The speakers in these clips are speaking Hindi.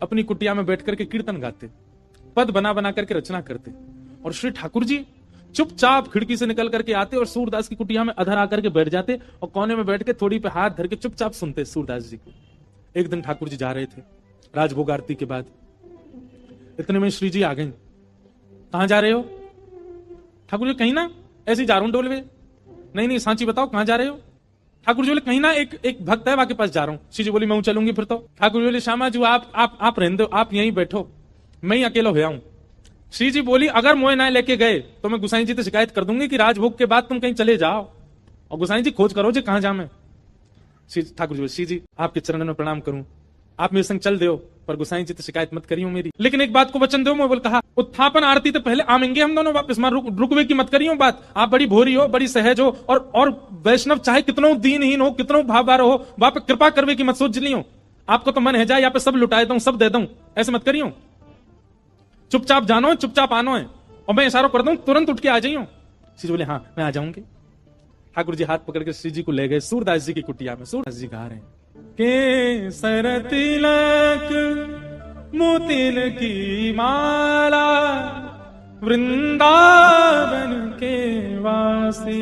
अपनी कुटिया में बैठ करके कीर्तन गाते, पद बना बना करके रचना करते। और श्री ठाकुर जी चुपचाप खिड़की से निकल करके आते और सूरदास की कुटिया में अधर आकर के बैठ जाते और कोने में बैठ के थोड़ी पे हाथ धर के चुपचाप सुनते सूरदास जी को। एक दिन ठाकुर जी जा रहे थे राजभोग आरती के बाद, इतने में श्री जी आ गई। कहां जा रहे हो? ठाकुर जी कहीं ना ऐसे ही जा रहा हूं डोलवे। नहीं नहीं सांची बताओ कहां जा रहे हो? ठाकुर जी बोले कहीं ना एक भक्त है वहां के पास जा रहा हूं। श्री जी बोली मैं चलूंगी फिर तो। ठाकुर जी बोले श्यामा जी आप रहने दो, आप यहीं बैठो, मैं ही अकेला हो आऊं। श्री जी बोली अगर मोए ना लेके गए तो मैं गुसाई जी से शिकायत कर दूंगी कि राजभोग के बाद तुम कहीं चले जाओ और गुसाई जी खोज करो जी कहां जा मैं। ठाकुर जी बोले श्री जी आपके चरणों में प्रणाम करूं, आप मेरे संग चल दो, पर गुसाई जी तो शिकायत मत करियो मेरी, लेकिन एक बात को वचन दो। मैं बोल कहा उत्थापन आरती तो पहले आमेंगे हम दोनों वापस, मां रुकवे की मत करियो बात। आप बड़ी भोरी हो, बड़ी सहज हो, और वैष्णव चाहे कितनो दीनहीन हो, कितनो भावबार हो, वहां पे कृपा करवे की मत सोच लियो। आपको तो मन है जाए यहाँ पे सब लुटाए दूं, सब दे दूं, ऐसे मत करियो। चुपचाप जानो है, चुपचाप आनो है, और मैं इशारा कर दूं तुरंत उठ के आ जाइयो। श्री जी बोले हाँ मैं आ जाऊंगी। ठाकुर जी हाथ पकड़ के श्री जी को ले गए सूरदास जी की कुटिया में। सूरदास जी गा रहे हैं के सर तिलक मोतिल की माला वृंदावन के वासी,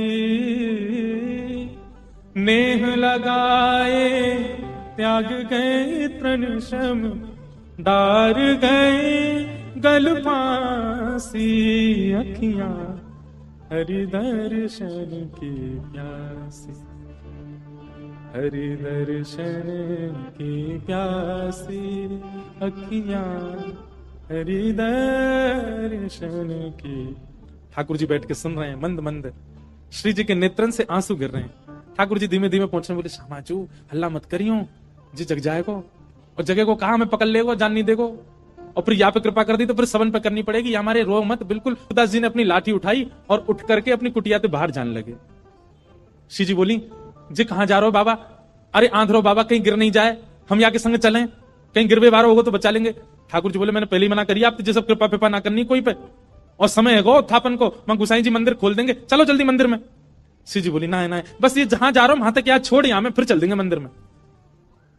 नेह लगाए त्याग गए तृण शम डार गए गल फांसी, अखियां हरि दर्शन की प्यासी, हरि दर्शन की प्यासी, अखियां हरि दर्शन की। ठाकुर जी बैठ के सुन रहे हैं मंद मंद, श्री जी के नेत्रन से आंसू गिर रहे हैं। ठाकुर जी धीमे धीमे पहुंचने बोले श्यामाचू हल्ला मत करियो जी, जग जाएगो, और जगह को कहा मैं पकड़ लेगो, जान नहीं देगो, और फिर यहाँ पे कृपा कर दी तो फिर सबन पे करनी पड़ेगी, हमारे रो मत। बिल्कुल सूरदास जी ने अपनी लाठी उठाई और उठ करके अपनी कुटिया से बाहर जाने लगे। श्री जी बोली जी कहां जा रहे हो बाबा? अरे आंधरो बाबा कहीं गिर नहीं जाए, हम यहाँ के संग चलें, कहीं गिरवे बारो होगा तो बचा लेंगे। ठाकुर जी बोले मैंने पहले ही मना करी आप जैसे कृपा पिपा ना करनी कोई पे, और समय है गो उत्थापन को, मैं गुसाई जी मंदिर खोल देंगे, चलो जल्दी मंदिर में। श्री जी बोली ना बस ये जहां जा रहा हूं वहां तक यहाँ छोड़, यहाँ में फिर चल देंगे मंदिर में।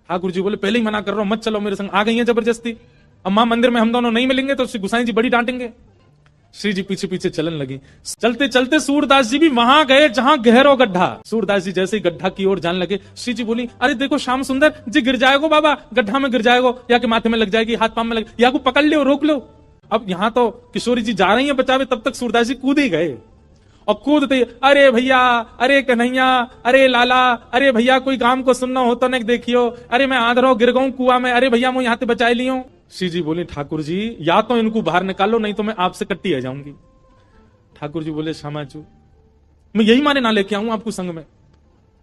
ठाकुर जी बोले पहले ही मना कर रहा हूं मत चलो मेरे संग। आ गई है जबरदस्ती, अब मां मंदिर में हम दोनों नहीं मिलेंगे तो श्री गुसाई जी बड़ी डांटेंगे। श्री जी पीछे पीछे चलन लगी। चलते चलते सूरदास जी भी वहां गए जहां गहरो गड्ढा। सूरदास जी जैसे ही गड्ढा की ओर जाने लगे, श्री जी बोली अरे देखो श्याम सुंदर जी गिर जाएगो बाबा, गड्ढा में गिर जाएगो, या के माथे में लग जाएगी, हाथ पांव में लग, या को पकड़ लो रोक लो। अब यहाँ तो किशोरी जी जा रही है बचावे, तब तक सूरदास जी कूद ही गए, और कूदते अरे भैया, अरे कन्हैया, अरे लाला, अरे भैया कोई काम को सुनना हो तो नहीं देखियो, अरे मैं आंधरो गिर गऊं कुआ में, अरे भैया मैं यहाँ से बचाई लियो। श्री जी बोले ठाकुर जी या तो इनको बाहर निकालो नहीं तो मैं आपसे कट्टी आ जाऊंगी। ठाकुर जी बोले श्यामाचू मैं यही माने ना लेके आऊं आपको संग में,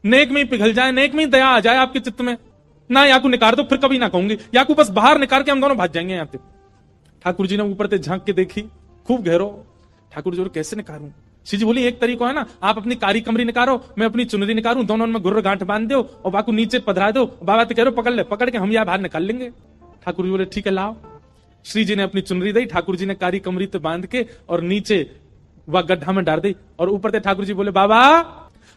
नेक में ही पिघल जाए, नेक में ही दया आ जाए आपके चित्त में ना, या को निकाल दो फिर कभी ना कहूंगी, या को बस बाहर निकाल के हम दोनों भाग जाएंगे यहाँ से। ठाकुर जी ने ऊपर से झांक के देखी खूब गहरो। ठाकुर जी बोले कैसे निकालूं? श्री जी बोली एक तरीका है ना, आप अपनी कारी कमरी निकालो, मैं अपनी चुनरी निकालूं, दोनों में गुर्र गांठ बांध दो और बाकू नीचे पधरा दो, बाबा तो कह रहे पकड़ ले, पकड़ के हम यहाँ बाहर निकाल लेंगे। ठाकुर जी बोले ठीक है लाओ। श्री जी ने अपनी चुनरी दी, ठाकुर जी ने कारी कमरी तो बांध के और नीचे वह गड्ढा में डाल दी, और ऊपर से ठाकुर जी बोले बाबा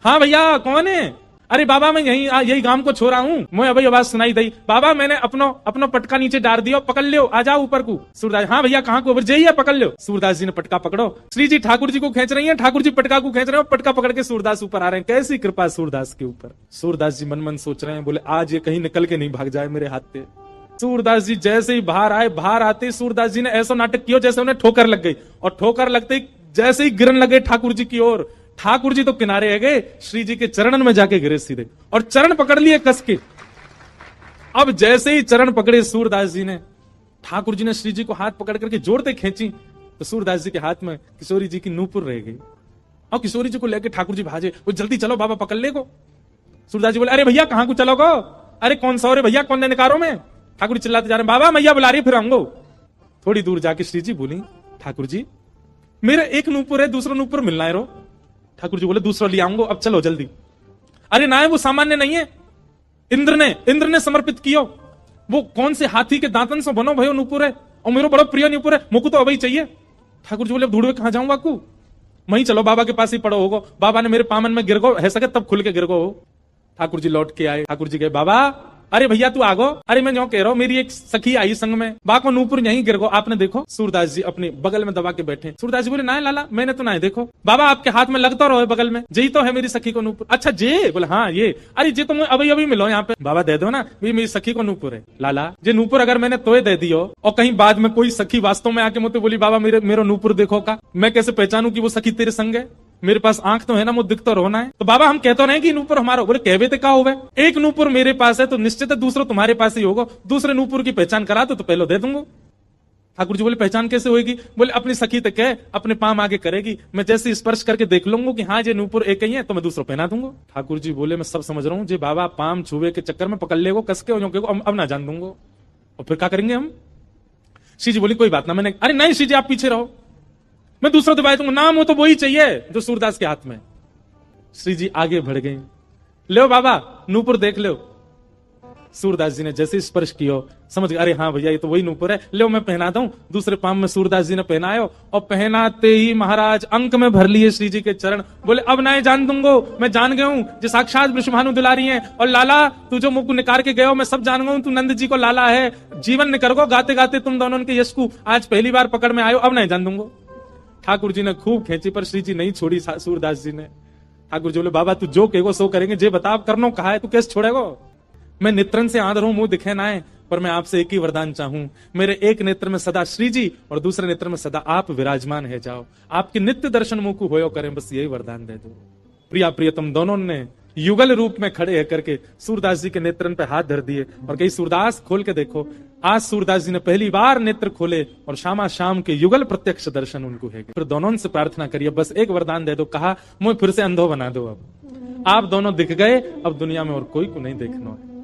हाँ भैया कौन है? अरे बाबा मैं यही गांव को छोड़ा हूँ, मैं अभी आवाज सुनाई दी, बाबा मैंने अपनो पटका नीचे डाल दिया, पकड़ लियो, आ जाओ ऊपर को। सूरदास हाँ भैया कहाँ को? जाइए पकड़ लो। सूरदास जी ने पटका पकड़ो, श्री जी ठाकुर जी को खींच रही है, ठाकुर जी पटका को खींच रहे हैं, पटका पकड़ के सूरदास ऊपर आ रहे हैं। कैसी कृपा सूरदास के ऊपर। सूरदास जी मन मन सोच रहे हैं, बोले आज ये कहीं निकल के नहीं भाग जाए मेरे हाथ से। सूरदास जी जैसे ही बाहर आए, बाहर आते सूरदास जी ने ऐसा नाटक किया जैसे उन्हें ठोकर लग गई, और ठोकर लगते ही जैसे ही गिरन लगे ठाकुर जी की ओर, ठाकुर जी तो किनारे आ गए, श्री जी के चरणन में जाके गिरे सीधे, और चरण पकड़ लिए कस के। अब जैसे ही चरण पकड़े सूरदास जी ने, ठाकुर जी ने श्री जी को हाथ पकड़ करके जोड़ते खींची, तो सूरदास जी के हाथ में किशोरी जी की नूपुर रह गई, और किशोरी जी को लेकर ठाकुर जी भाजे, वो जल्दी चलो बाबा पकड़ ले को। सूरदास जी बोले अरे भैया कहां को चलो गो? अरे कौन सा? अरे भैया कौन ने निकारो में? ठाकुर जी चिल्लाते जा रहे बाबा मैया बुला रही फिर आऊंगो। थोड़ी दूर जाके श्री जी बोली ठाकुर जी मेरा एक नूपुर है, दूसरा नूपुर मिलना है रो। ठाकुर जी बोले दूसरा ले आऊंगो, अब चलो जल्दी। अरे ना वो सामान्य नहीं है, इंद्र ने समर्पित कियो, वो कौन से हाथी के दांतन से बनो भयो नूपुर है, और मेरा बड़ा प्रिय नूपुर है, मुझको तो अभी चाहिए। ठाकुर जी बोले ढूंढवे कहां जाऊंगा कू? वहीं चलो बाबा के पास ही पड़ो होगो, बाबा ने मेरे पामन में गिर गो है सके तब खुल के गिर गो। ठाकुर जी लौट के आए, ठाकुर जी कहे बाबा अरे भैया तू आगो, अरे मैं जो कह रहा हूँ मेरी एक सखी आई संग में, बा को नूपुर यहीं गिर गो। आपने देखो सूरदास जी अपने बगल में दबा के बैठे। सूरदास जी बोले ना लाला मैंने तो ना देखो। बाबा आपके हाथ में लगता रहो बगल में, जी तो है मेरी सखी को नूपुर। अच्छा जे बोले हाँ ये, अरे जे तुम अभी अभी मिलो यहाँ पे। बाबा दे दो ना, ये मेरी सखी को नूपुर है। लाला जे नूपुर अगर मैंने तोय दे दियो और कहीं बाद में कोई सखी वास्तव में आके मुझे बोली बाबा मेरे नूपुर देखो का, मैं कैसे पहचानू कि वो सखी तेरे संग है? मेरे पास आंख तो है ना, मुझे दिख तो रोना है। तो बाबा हम कहते नहीं कि नूपुर हमारा, बोले कहवे तो क्या होवे, एक नूपुर मेरे पास है तो निश्चित है दूसरा तुम्हारे पास ही होगा। दूसरे नूपुर की पहचान करा तो पहले दे दूंगा। ठाकुर जी बोले पहचान कैसे होगी? बोले अपनी सखी तक है, अपने पाम आगे करेगी, मैं जैसे स्पर्श करके देख लूंगा कि हाँ ये नूपुर एक ही है तो मैं दूसरा पहना दूंगा। ठाकुर जी बोले मैं सब समझ रहा हूँ, जी बाबा पाम छुए के चक्कर में पकड़ लेगो कस के, अब ना जान दूंगा। और फिर क्या करेंगे हम? श्री जी बोली कोई बात ना, मैंने अरे नहीं श्री जी आप पीछे रहो, मैं दूसरा दबाई दूंगा, नाम हो तो वही चाहिए जो सूरदास के हाथ में। श्री जी आगे बढ़ गई, लो बाबा नूपुर देख लो। सूरदास जी ने जैसे स्पर्श किया समझ गए, अरे हाँ भैया ये तो वही नूपुर है, लो मैं पहना दूं। दूसरे पाम में सूरदास जी ने पहनायो और पहनाते ही महाराज अंक में भर लिए श्री जी के चरण। बोले अब ना जान दूंगो, मैं जान गया हूं जो साक्षात वृषभानु दुलारी हैं, और लाला तू जो मुख निकार के गयो मैं सब जान गया, तू नंद जी को लाला है, जीवन निकर गो गाते गाते तुम दोनों के यश को आज पहली बार पकड़ में आयो, अब नहीं जान दूंगो। ठाकुर जी ने खूब खेची पर श्री जी नहीं छोड़ी सूरदास जी ने। ठाकुर जी बोले बाबा तू जो कहेगो सो करेंगे, जे बता करनो कहा है तू कैसे छोड़ेगो? मैं नेत्रन से आंध हूं, मुंह दिखे ना है, पर मैं आपसे एक ही वरदान चाहूं, मेरे एक नेत्र में सदा श्री जी और दूसरे नेत्र में सदा आप विराजमान है जाओ, आपके नित्य दर्शन मुंह को होयो करें, बस यही वरदान दे दो। प्रिया प्रियतम दोनों ने युगल रूप में खड़े करके सूरदास जी के नेत्रन पे हाथ धर दिए और कही सूरदास खोल के देखो। आज सूरदास जी ने पहली बार नेत्र खोले और शामा शाम के युगल प्रत्यक्ष दर्शन उनको है। फिर दोनों से प्रार्थना करिए बस एक वरदान दे दो, कहा मुझे फिर से अंधो बना दो, अब आप दोनों दिख गए, अब दुनिया में और कोई को नहीं देखना है।